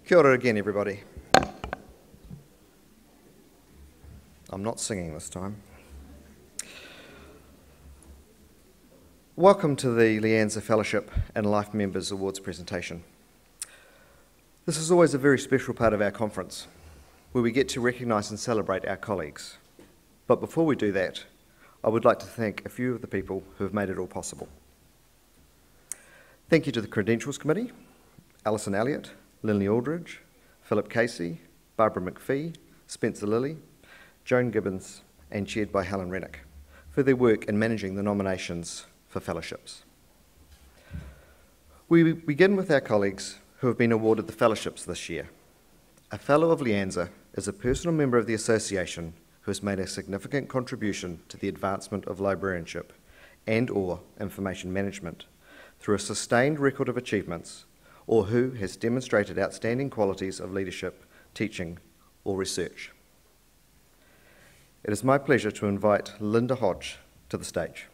Kia ora again, everybody. I'm not singing this time. Welcome to the LIANZA Fellowship and Life Members Awards presentation. This is always a very special part of our conference, where we get to recognise and celebrate our colleagues. But before we do that, I would like to thank a few of the people who have made it all possible. Thank you to the Credentials Committee, Alison Elliott, Lindley Aldridge, Philip Casey, Barbara McPhee, Spencer Lilly, Joan Gibbons, and chaired by Helen Rennick, for their work in managing the nominations for fellowships. We begin with our colleagues who have been awarded the fellowships this year. A Fellow of LIANZA is a personal member of the association who has made a significant contribution to the advancement of librarianship and/or information management through a sustained record of achievements, or who has demonstrated outstanding qualities of leadership, teaching, or research. It is my pleasure to invite Linda Hodge to the stage.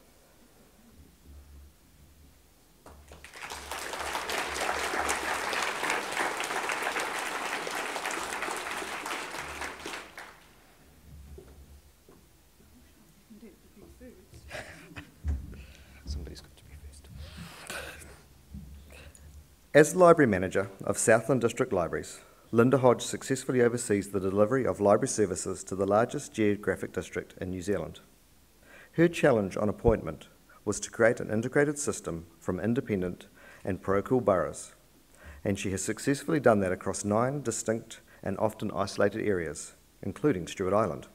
Somebody's got to be first. As Library Manager of Southland District Libraries, Linda Hodge successfully oversees the delivery of library services to the largest geographic district in New Zealand. Her challenge on appointment was to create an integrated system from independent and parochial boroughs, and she has successfully done that across 9 distinct and often isolated areas, including Stewart Island.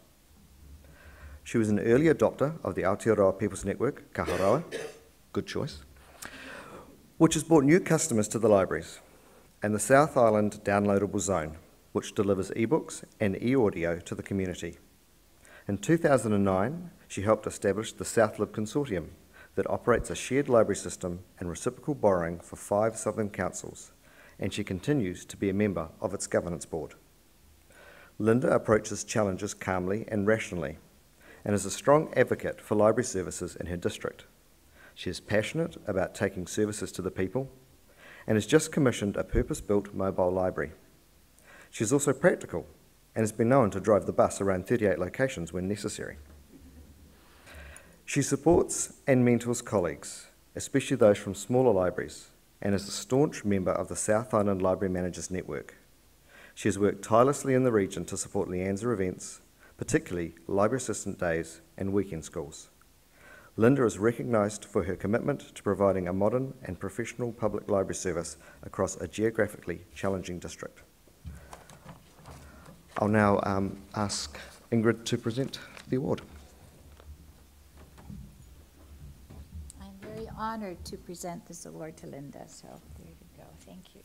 She was an early adopter of the Aotearoa People's Network, Kaharoa, good choice, which has brought new customers to the libraries, and the South Island Downloadable Zone, which delivers ebooks and e-audio to the community. In 2009, she helped establish the SouthLib Consortium that operates a shared library system and reciprocal borrowing for 5 southern councils, and she continues to be a member of its governance board. Linda approaches challenges calmly and rationally, and is a strong advocate for library services in her district. She is passionate about taking services to the people, and has just commissioned a purpose-built mobile library. She is also practical and has been known to drive the bus around 38 locations when necessary. She supports and mentors colleagues, especially those from smaller libraries, and is a staunch member of the South Island Library Managers Network. She has worked tirelessly in the region to support LIANZA events, particularly Library Assistant Days and weekend schools. Linda is recognised for her commitment to providing a modern and professional public library service across a geographically challenging district. I'll now ask Ingrid to present the award. I'm very honoured to present this award to Linda, so there you go. Thank you.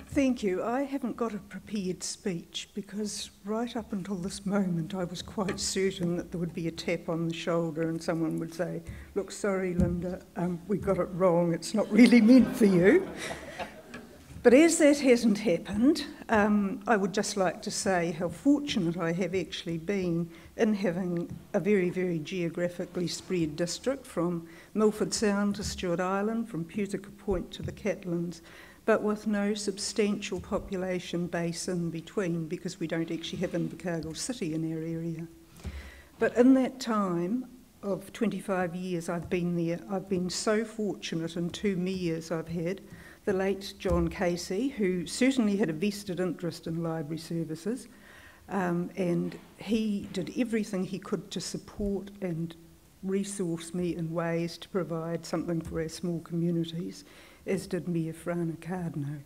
Thank you. I haven't got a prepared speech because right up until this moment I was quite certain that there would be a tap on the shoulder and someone would say, "Look, sorry Linda, we got it wrong, it's not really meant for you." But as that hasn't happened, I would just like to say how fortunate I have actually been in having a very, very geographically spread district, from Milford Sound to Stewart Island, from Putica Point to the Catlins, but with no substantial population base in between, because we don't actually have Invercargill City in our area. But in that time of 25 years I've been there, I've been so fortunate in 2 mayors I've had. The late John Casey, who certainly had a vested interest in library services, and he did everything he could to support and resource me in ways to provide something for our small communities, as did Mayor Frana Cardno.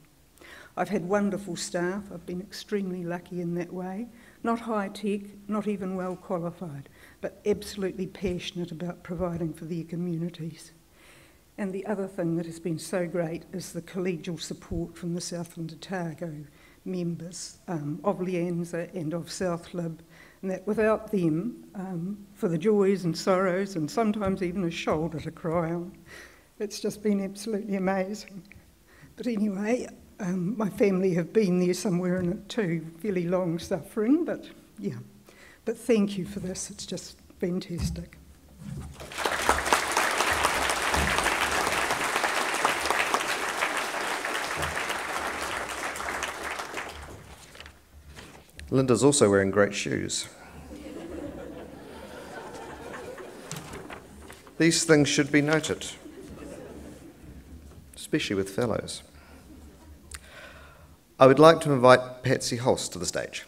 I've had wonderful staff. I've been extremely lucky in that way. Not high-tech, not even well qualified, but absolutely passionate about providing for their communities. And the other thing that has been so great is the collegial support from the Southland Otago members of LIANZA and of SouthLib, and that without them, for the joys and sorrows and sometimes even a shoulder to cry on, it's just been absolutely amazing. But anyway, my family have been there somewhere in it too, fairly long suffering, but yeah. But thank you for this, it's just fantastic. Linda's also wearing great shoes. These things should be noted, especially with fellows. I would like to invite Patsy Holst to the stage.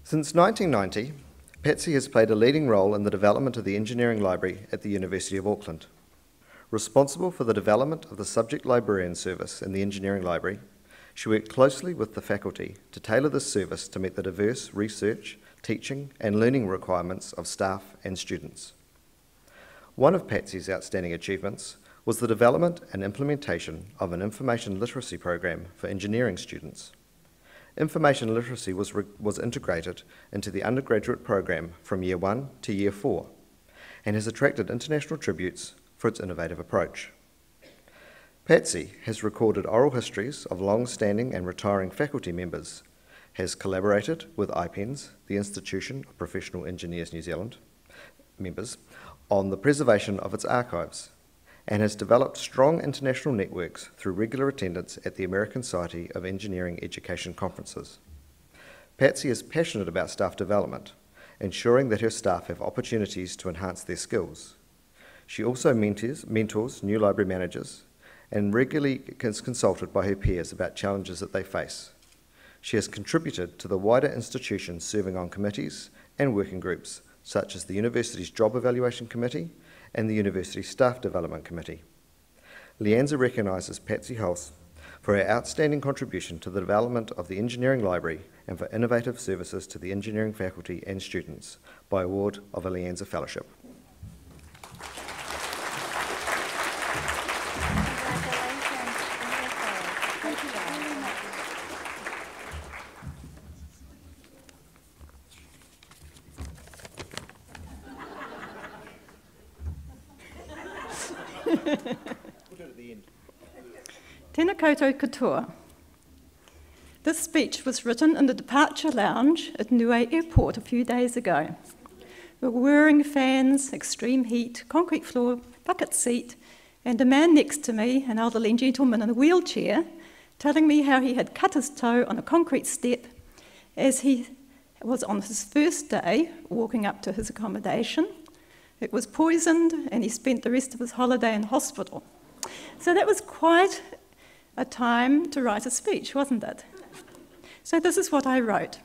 Since 1990, Patsy has played a leading role in the development of the Engineering Library at the University of Auckland. Responsible for the development of the Subject Librarian Service in the Engineering Library, she worked closely with the faculty to tailor this service to meet the diverse research, teaching and learning requirements of staff and students. One of Patsy's outstanding achievements was the development and implementation of an information literacy program for engineering students. Information literacy was integrated into the undergraduate program from Year 1 to Year 4 and has attracted international tributes for its innovative approach. Patsy has recorded oral histories of long-standing and retiring faculty members, has collaborated with IPENS, the Institution of Professional Engineers New Zealand, members, on the preservation of its archives, and has developed strong international networks through regular attendance at the American Society of Engineering Education conferences. Patsy is passionate about staff development, ensuring that her staff have opportunities to enhance their skills. She also mentors new library managers and regularly is consulted by her peers about challenges that they face. She has contributed to the wider institutions serving on committees and working groups, such as the University's Job Evaluation Committee and the University Staff Development Committee. LIANZA recognises Patsy Holst for her outstanding contribution to the development of the Engineering Library and for innovative services to the engineering faculty and students by award of a LIANZA Fellowship. Tēnā koutou katoa. This speech was written in the departure lounge at Niue Airport a few days ago. There were whirring fans, extreme heat, concrete floor, bucket seat, and a man next to me, an elderly gentleman in a wheelchair, telling me how he had cut his toe on a concrete step as he was on his first day walking up to his accommodation. It was poisoned, and he spent the rest of his holiday in hospital. So that was quite a time to write a speech, wasn't it? So this is what I wrote.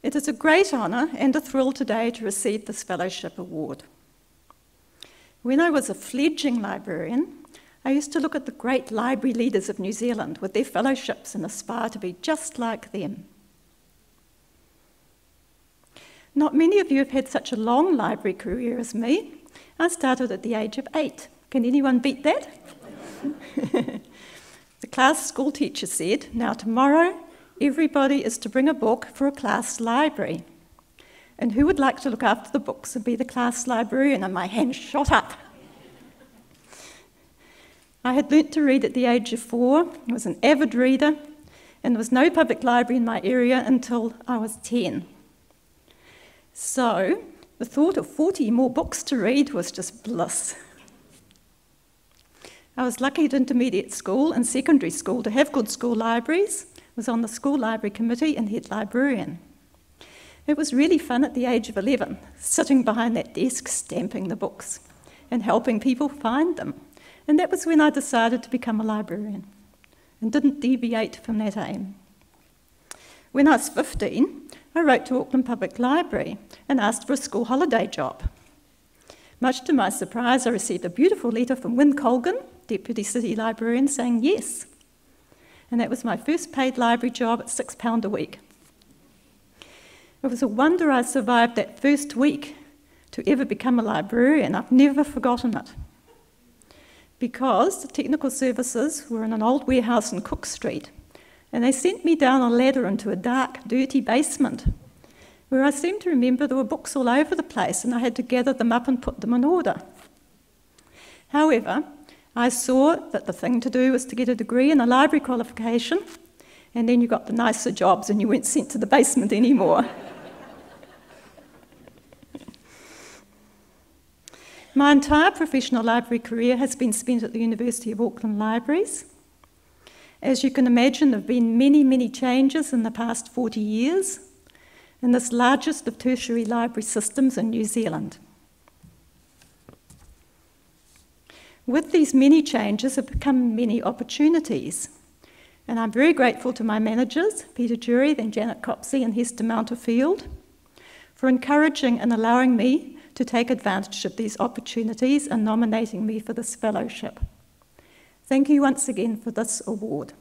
It is a great honour and a thrill today to receive this fellowship award. When I was a fledgling librarian, I used to look at the great library leaders of New Zealand with their fellowships and aspire to be just like them. Not many of you have had such a long library career as me. I started at the age of 8. Can anyone beat that? The class school teacher said, now tomorrow, everybody is to bring a book for a class library. And who would like to look after the books and be the class librarian? And my hand shot up. I had learnt to read at the age of 4, I was an avid reader, and there was no public library in my area until I was 10. So, the thought of 40 more books to read was just bliss. I was lucky at intermediate school and secondary school to have good school libraries, was on the school library committee and head librarian. It was really fun at the age of 11, sitting behind that desk stamping the books and helping people find them. And that was when I decided to become a librarian and didn't deviate from that aim. When I was 15, I wrote to Auckland Public Library and asked for a school holiday job. Much to my surprise, I received a beautiful letter from Wyn Colgan, Deputy City Librarian, saying yes. And that was my first paid library job at £6 a week. It was a wonder I survived that first week to ever become a librarian. I've never forgotten it. Because the technical services were in an old warehouse in Cook Street, and they sent me down a ladder into a dark, dirty basement, where I seem to remember there were books all over the place, and I had to gather them up and put them in order. However, I saw that the thing to do was to get a degree and a library qualification, and then you got the nicer jobs and you weren't sent to the basement anymore. My entire professional library career has been spent at the University of Auckland Libraries. As you can imagine, there have been many, many changes in the past 40 years in this largest of tertiary library systems in New Zealand. With these many changes have become many opportunities, and I'm very grateful to my managers, Peter Jury, then Janet Copsey and Hester Mounterfield, for encouraging and allowing me to take advantage of these opportunities and nominating me for this fellowship. Thank you once again for this award.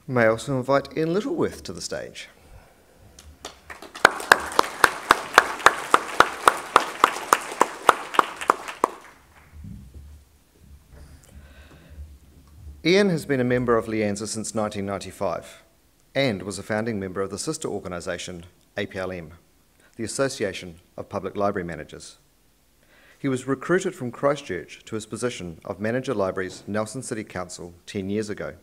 May I also invite Ian Littleworth to the stage. Ian has been a member of LIANZA since 1995 and was a founding member of the sister organisation APLM, the Association of Public Library Managers. He was recruited from Christchurch to his position of Manager Libraries, Nelson City Council 10 years ago.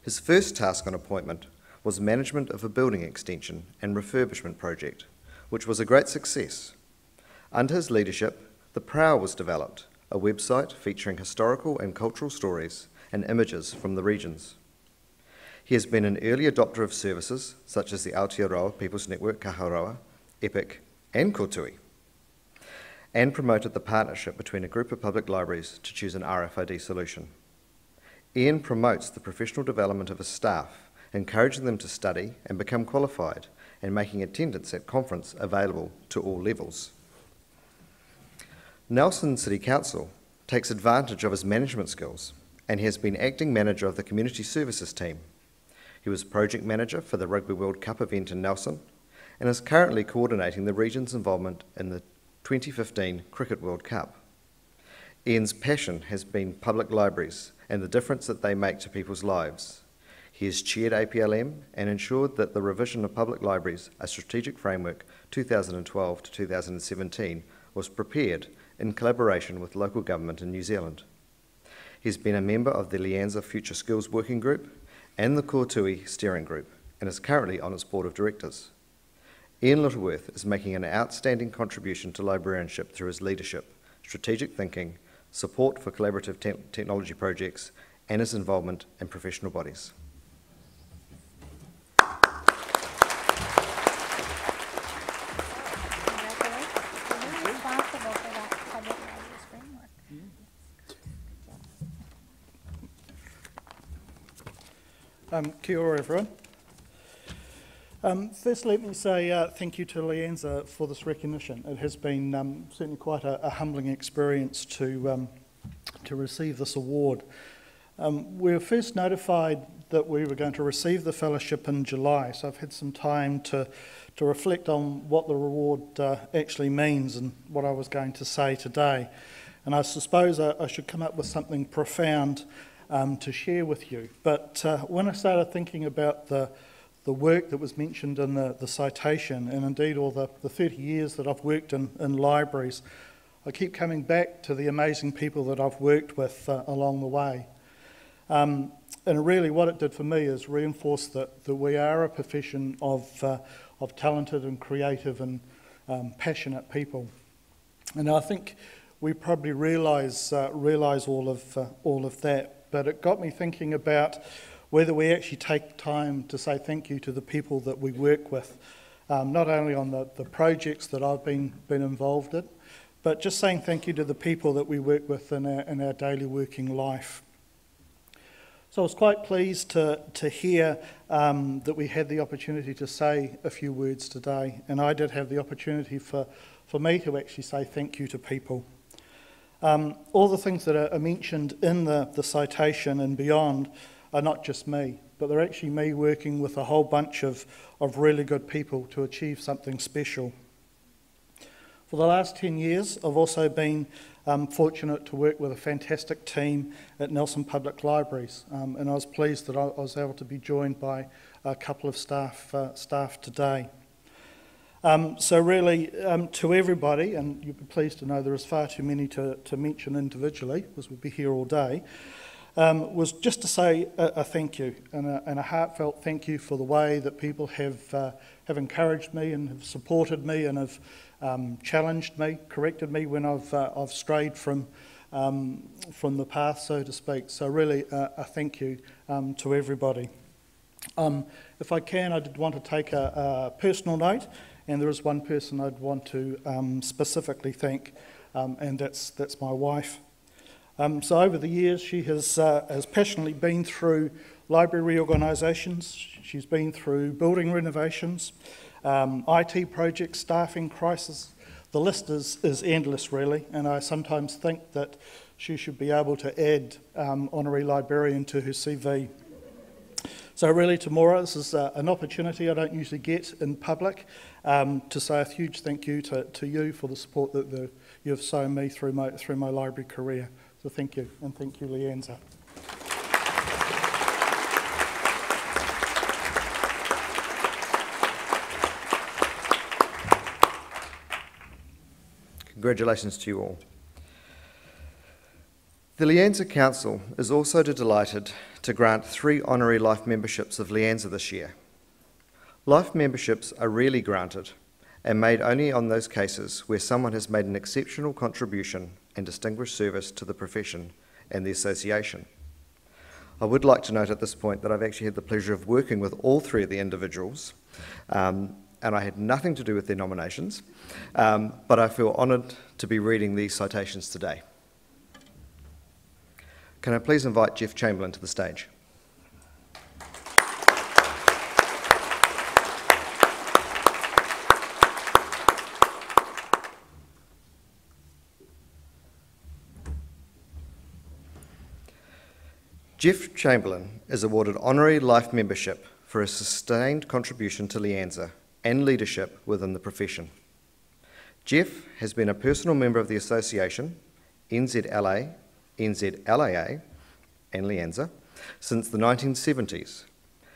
His first task on appointment was management of a building extension and refurbishment project, which was a great success. Under his leadership, the Prow was developed, a website featuring historical and cultural stories and images from the regions. He has been an early adopter of services such as the Aotearoa People's Network Kaharoa, EPIC and Kotui, and promoted the partnership between a group of public libraries to choose an RFID solution. Ian promotes the professional development of his staff, encouraging them to study and become qualified, and making attendance at conference available to all levels. Nelson City Council takes advantage of his management skills and has been acting manager of the community services team. He was project manager for the Rugby World Cup event in Nelson and is currently coordinating the region's involvement in the 2015 Cricket World Cup. Ian's passion has been public libraries and the difference that they make to people's lives. He has chaired APLM and ensured that the revision of public libraries, a strategic framework 2012 to 2017, was prepared in collaboration with local government in New Zealand. He's been a member of the LIANZA Future Skills Working Group and the Kotui Steering Group and is currently on its board of directors. Ian Littleworth is making an outstanding contribution to librarianship through his leadership, strategic thinking, support for collaborative technology projects, and his involvement in professional bodies. Kia ora, everyone. First, let me say thank you to LIANZA for this recognition. It has been certainly quite a humbling experience to receive this award. We were first notified that we were going to receive the fellowship in July, so I've had some time to reflect on what the reward actually means and what I was going to say today. And I suppose I should come up with something profound to share with you. But when I started thinking about the work that was mentioned in the citation, and indeed all the 30 years that I've worked in libraries, I keep coming back to the amazing people that I've worked with along the way. And really what it did for me is reinforce that we are a profession of talented and creative and passionate people. And I think we probably realise all of that, but it got me thinking about whether we actually take time to say thank you to the people that we work with, not only on the projects that I've been involved in, but just saying thank you to the people that we work with in our daily working life. So I was quite pleased to hear that we had the opportunity to say a few words today, and I did have the opportunity for me to actually say thank you to people. All the things that are mentioned in the citation and beyond are not just me, but they're actually me working with a whole bunch of really good people to achieve something special. For the last 10 years, I've also been fortunate to work with a fantastic team at Nelson Public Libraries, and I was pleased that I was able to be joined by a couple of staff today. So really, to everybody, and you'll be pleased to know there is far too many to mention individually, because we'd be here all day, was just to say a thank you, and a heartfelt thank you for the way that people have encouraged me and have supported me and have challenged me, corrected me when I've strayed from the path, so to speak. So really, a thank you to everybody. If I can, I did want to take a personal note, and there is one person I'd want to specifically thank, and that's my wife. So over the years, she has passionately been through library reorganisations. She's been through building renovations, IT projects, staffing crisis. The list is endless, really, and I sometimes think that she should be able to add honorary librarian to her CV. So really, Tamora, this is an opportunity I don't usually get in public to say a huge thank you to you for the support that you've shown me through my library career. So thank you, and thank you, LIANZA. Congratulations to you all. The LIANZA Council is also delighted to grant 3 honorary life memberships of LIANZA this year. Life memberships are rarely granted and made only on those cases where someone has made an exceptional contribution and distinguished service to the profession and the association. I would like to note at this point that I've actually had the pleasure of working with all 3 of the individuals, and I had nothing to do with their nominations, but I feel honoured to be reading these citations today. Can I please invite Jeff Chamberlain to the stage? Jeff Chamberlain is awarded honorary life membership for his sustained contribution to LIANZA and leadership within the profession. Jeff has been a personal member of the association, NZLA, NZLAA and LIANZA since the 1970s.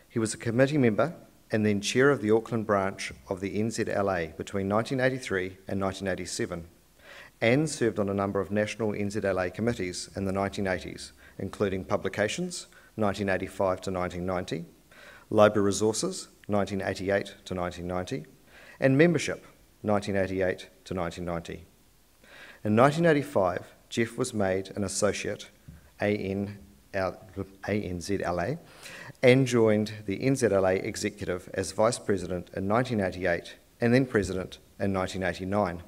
He was a committee member and then chair of the Auckland branch of the NZLA between 1983 and 1987, and served on a number of national NZLA committees in the 1980s, including Publications, 1985 to 1990, Library Resources, 1988 to 1990, and Membership, 1988 to 1990. In 1985, Jeff was made an associate, ANZLA, and joined the NZLA executive as vice president in 1988 and then president in 1989.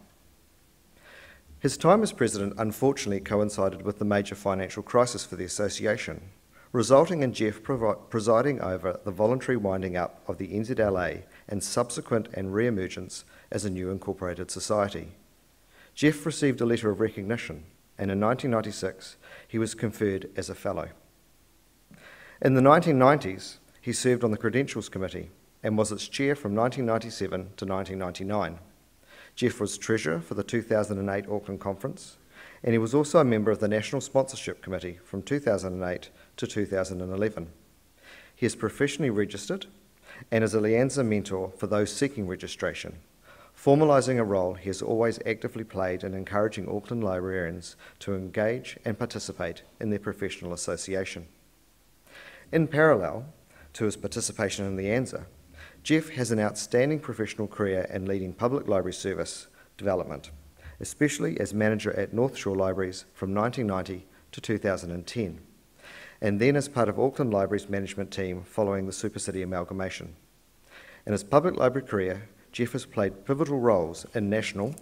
His time as president unfortunately coincided with the major financial crisis for the association, resulting in Jeff presiding over the voluntary winding up of the NZLA and subsequent and re-emergence as a new incorporated society. Jeff received a letter of recognition, and in 1996 he was conferred as a fellow. In the 1990s, he served on the Credentials Committee and was its chair from 1997 to 1999. Jeff was treasurer for the 2008 Auckland Conference, and he was also a member of the National Sponsorship Committee from 2008 to 2011. He is professionally registered and is a LIANZA mentor for those seeking registration, formalising a role he has always actively played in encouraging Auckland librarians to engage and participate in their professional association. In parallel to his participation in LIANZA, Jeff has an outstanding professional career in leading public library service development, especially as manager at North Shore Libraries from 1990 to 2010, and then as part of Auckland Libraries management team following the Super City amalgamation. In his public library career, Jeff has played pivotal roles in national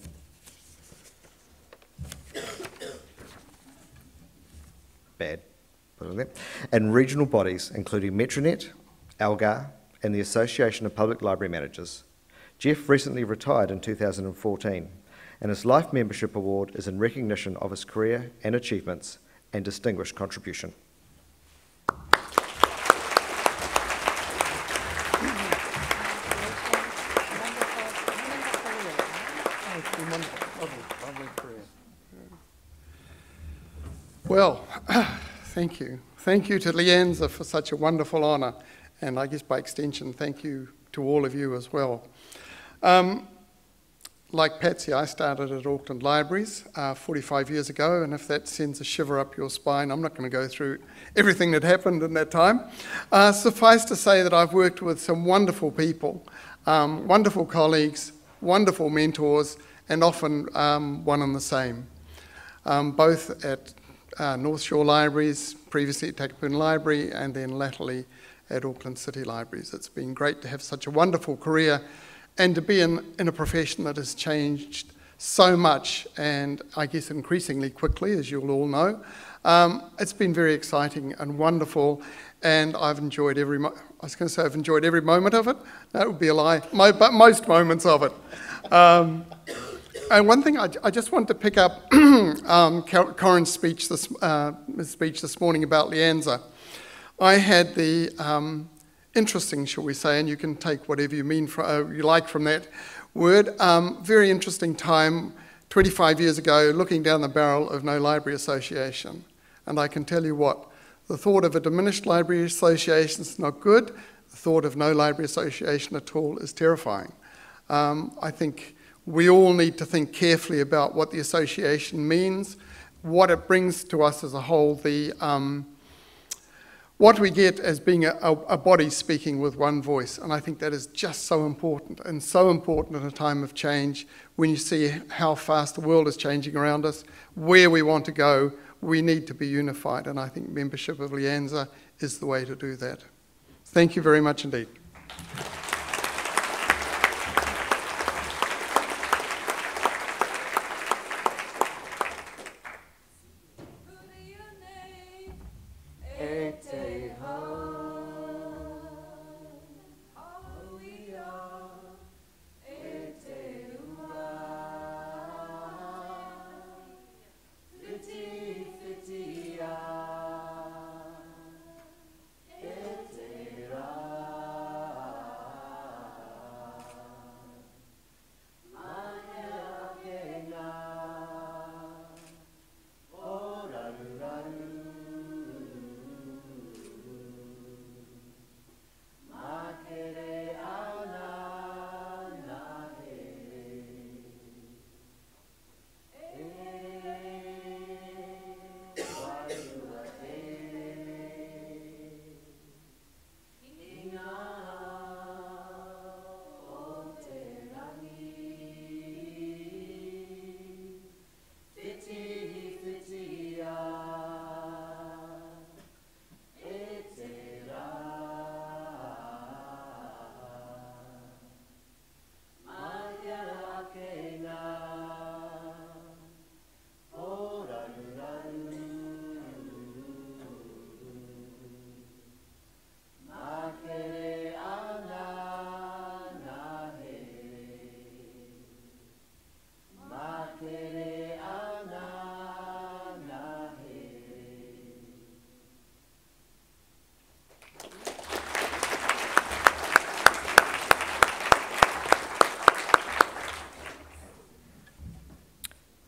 and regional bodies, including Metronet, ALGAR, and the Association of Public Library Managers. Jeff recently retired in 2014, and his Life Membership Award is in recognition of his career and achievements and distinguished contribution. Well, thank you. Thank you to LIANZA for such a wonderful honour, and I guess by extension, thank you to all of you as well. Like Patsy, I started at Auckland Libraries 45 years ago, and if that sends a shiver up your spine, I'm not going to go through everything that happened in that time. Suffice to say that I've worked with some wonderful people, wonderful colleagues, wonderful mentors, and often one and the same, both at North Shore Libraries, previously at Takapuna Library, and then latterly at Auckland City Libraries. It's been great to have such a wonderful career and to be in a profession that has changed so much, and I guess increasingly quickly, as you'll all know. It's been very exciting and wonderful, and I've enjoyed every I've enjoyed every moment of it. That would be a lie, but most moments of it. And one thing I just want to pick up Corin's speech this morning about LIANZA. I had the interesting, shall we say, and you can take whatever you mean you like from that word, very interesting time 25 years ago looking down the barrel of no library association. And I can tell you what, the thought of a diminished library association is not good. The thought of no library association at all is terrifying. I think we all need to think carefully about what the association means, what it brings to us as a whole, what we get as being a body speaking with one voice. And I think that is just so important, and so important in a time of change when you see how fast the world is changing around us, where we want to go. We need to be unified, and I think membership of LIANZA is the way to do that. Thank you very much indeed.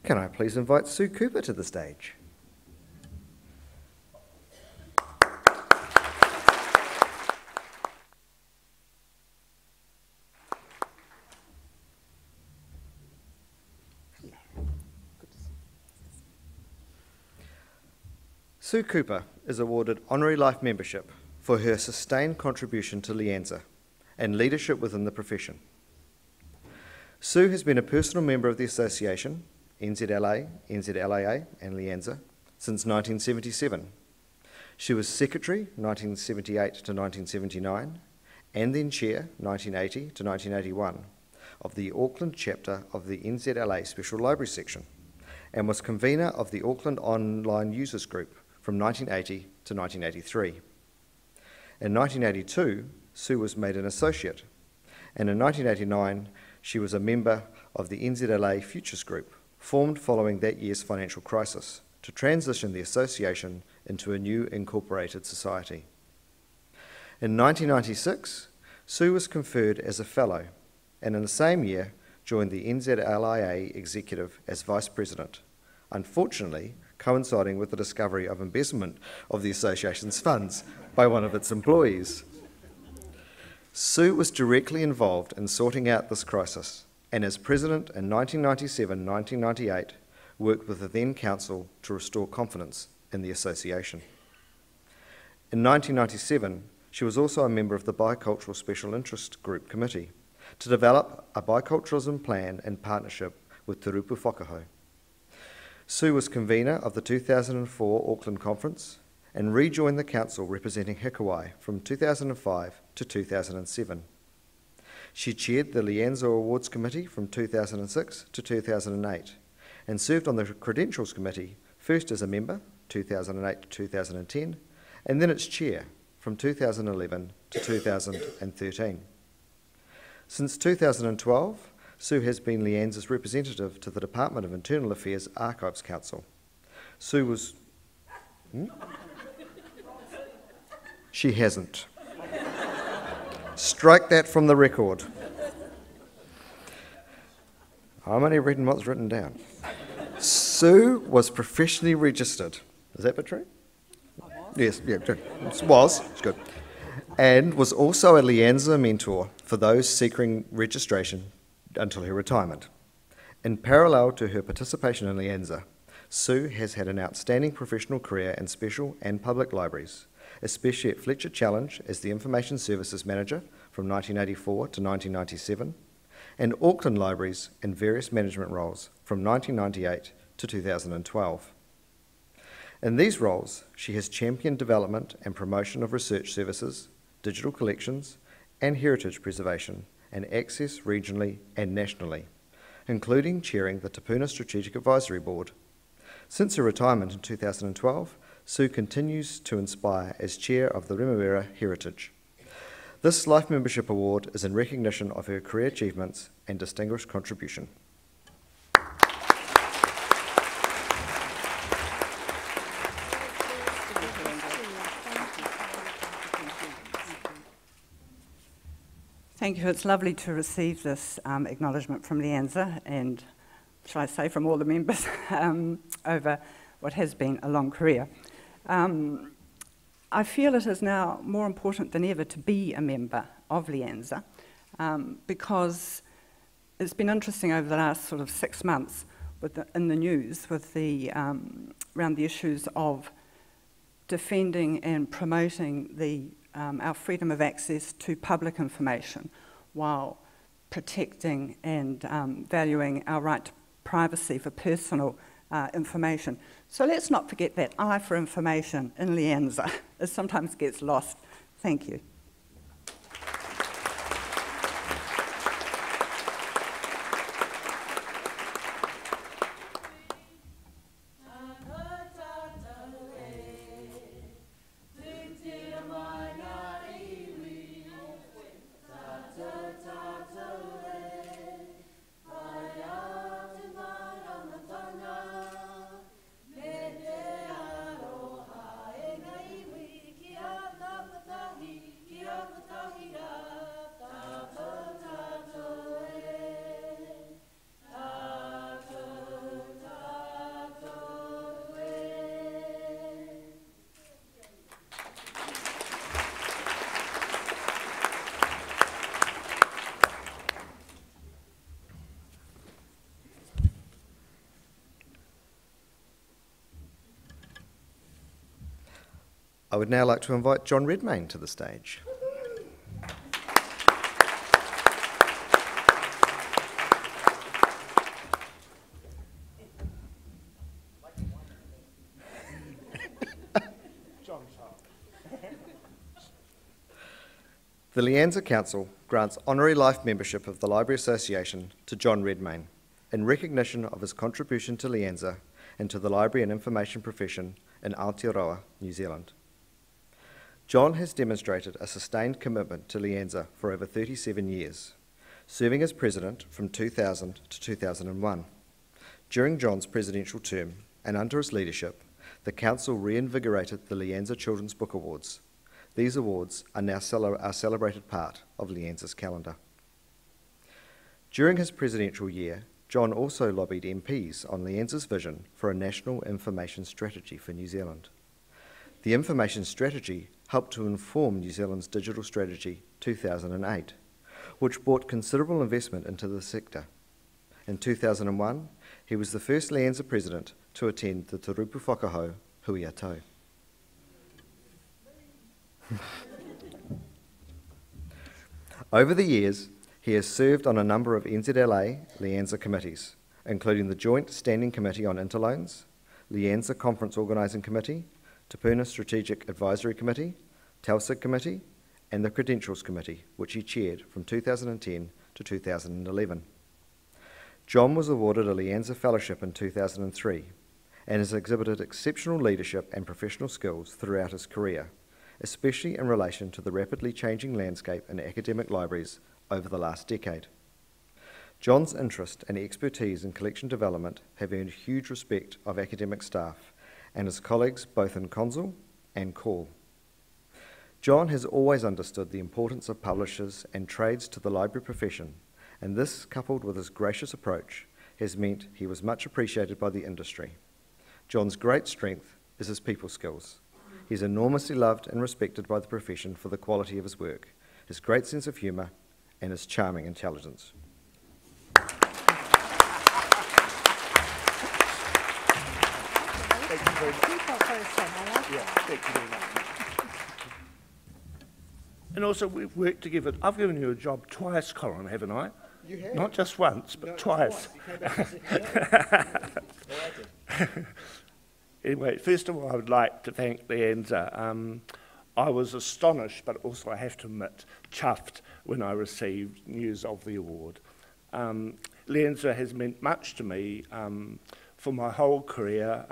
Can I please invite Sue Cooper to the stage? Sue Cooper is awarded Honorary Life Membership for her sustained contribution to LIANZA, and leadership within the profession. Sue has been a personal member of the association, NZLA, NZLAA and LIANZA, since 1977. She was secretary 1978 to 1979 and then chair 1980 to 1981 of the Auckland chapter of the NZLA Special Library section and was convener of the Auckland Online Users Group from 1980 to 1983. In 1982, Sue was made an associate, and in 1989 she was a member of the NZLA Futures Group, formed following that year's financial crisis, to transition the association into a new incorporated society. In 1996, Sue was conferred as a Fellow, and in the same year joined the NZLIA Executive as Vice President, unfortunately coinciding with the discovery of embezzlement of the association's funds by one of its employees. Sue was directly involved in sorting out this crisis, and as President in 1997-1998, worked with the then Council to restore confidence in the association. In 1997, she was also a member of the Bicultural Special Interest Group Committee to develop a biculturalism plan in partnership with Te Rupu Whakaho. Sue was convener of the 2004 Auckland Conference and rejoined the Council representing Hikawai from 2005 to 2007. She chaired the LIANZA Awards Committee from 2006 to 2008 and served on the Credentials Committee, first as a member, 2008 to 2010, and then its chair from 2011 to 2013. Since 2012, Sue has been LIANZA's representative to the Department of Internal Affairs Archives Council. Sue was... She hasn't. Strike that from the record. I'm only reading what's written down. Sue was professionally registered. Is that bit true? Yes, yeah, true. It was. It's good. And was also a LIANZA mentor for those seeking registration until her retirement. In parallel to her participation in LIANZA, Sue has had an outstanding professional career in special and public libraries, especially at Fletcher Challenge as the Information Services Manager from 1984 to 1997, and Auckland Libraries in various management roles from 1998 to 2012. In these roles, she has championed development and promotion of research services, digital collections, and heritage preservation and access regionally and nationally, including chairing the Te Puna Strategic Advisory Board. Since her retirement in 2012, Sue continues to inspire as chair of the Remuera Heritage. This Life Membership Award is in recognition of her career achievements and distinguished contribution. Thank you. It's lovely to receive this acknowledgement from LIANZA and, shall I say, from all the members over what has been a long career. I feel it is now more important than ever to be a member of LIANZA because it's been interesting over the last sort of 6 months in the news with the around the issues of defending and promoting our freedom of access to public information while protecting and valuing our right to privacy for personal information. So let's not forget that I for information in LIANZA. It sometimes gets lost. Thank you. I would now like to invite John Redmayne to the stage. The LIANZA Council grants honorary life membership of the Library Association to John Redmayne in recognition of his contribution to LIANZA and to the library and information profession in Aotearoa, New Zealand. John has demonstrated a sustained commitment to LIANZA for over 37 years, serving as president from 2000 to 2001. During John's presidential term and under his leadership, the Council reinvigorated the LIANZA Children's Book Awards. These awards are now a celebrated part of LIANZA's calendar. During his presidential year, John also lobbied MPs on LIANZA's vision for a national information strategy for New Zealand. The information strategy helped to inform New Zealand's Digital Strategy 2008, which brought considerable investment into the sector. In 2001, he was the first LIANZA president to attend the Te Rupu Whakahau Hui a Tau. Over the years, he has served on a number of NZLA LIANZA committees, including the Joint Standing Committee on Interloans, LIANZA Conference Organising Committee, Te Puna Strategic Advisory Committee, TELSIG Committee, and the Credentials Committee, which he chaired from 2010 to 2011. John was awarded a LIANZA Fellowship in 2003 and has exhibited exceptional leadership and professional skills throughout his career, especially in relation to the rapidly changing landscape in academic libraries over the last decade. John's interest and expertise in collection development have earned huge respect of academic staff and his colleagues both in Consul and Call. John has always understood the importance of publishers and trades to the library profession, and this, coupled with his gracious approach, has meant he was much appreciated by the industry. John's great strength is his people skills. He's enormously loved and respected by the profession for the quality of his work, his great sense of humour, and his charming intelligence. Thank you very much. People person, I like Yeah, that. thank you very much. And also, we've worked together. I've given you a job twice, Colin, haven't I? You have. Not just once, but twice. Anyway, first of all, I would like to thank LIANZA. I was astonished, but also, I have to admit, chuffed when I received news of the award. LIANZA has meant much to me for my whole career,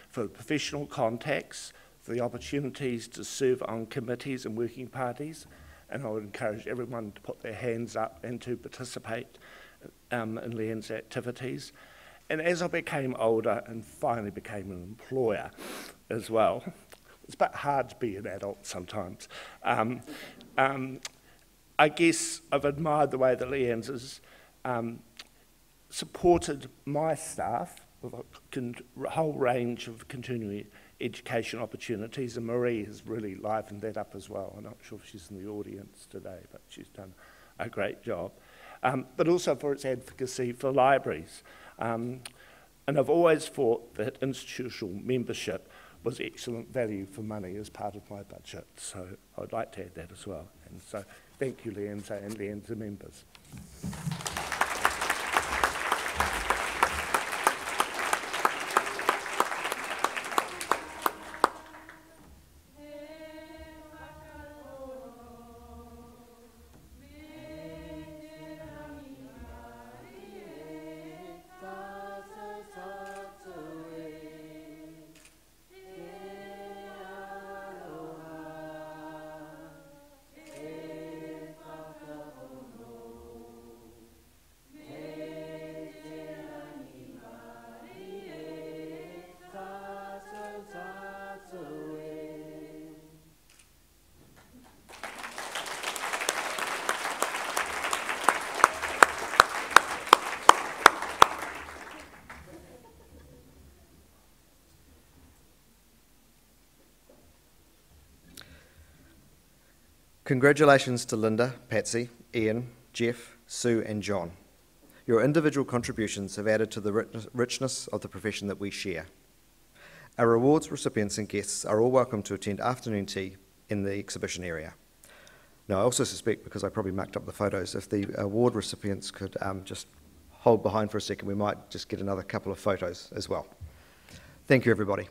for the professional contacts, for the opportunities to serve on committees and working parties, and I would encourage everyone to put their hands up and to participate in LIANZA activities. And as I became older and finally became an employer as well, it's a bit hard to be an adult sometimes. I guess I've admired the way that LIANZA's supported my staff with a whole range of continuing education opportunities, and Marie has really livened that up as well. I'm not sure if she's in the audience today, but she's done a great job. But also for its advocacy for libraries. And I've always thought that institutional membership was excellent value for money as part of my budget, so I'd like to add that as well. And so thank you, LIANZA and LIANZA members. Congratulations to Linda, Patsy, Ian, Jeff, Sue and John. Your individual contributions have added to the richness of the profession that we share. Our awards recipients and guests are all welcome to attend afternoon tea in the exhibition area. Now, I also suspect, because I probably mucked up the photos, if the award recipients could just hold behind for a second, we might just get another couple of photos as well. Thank you, everybody.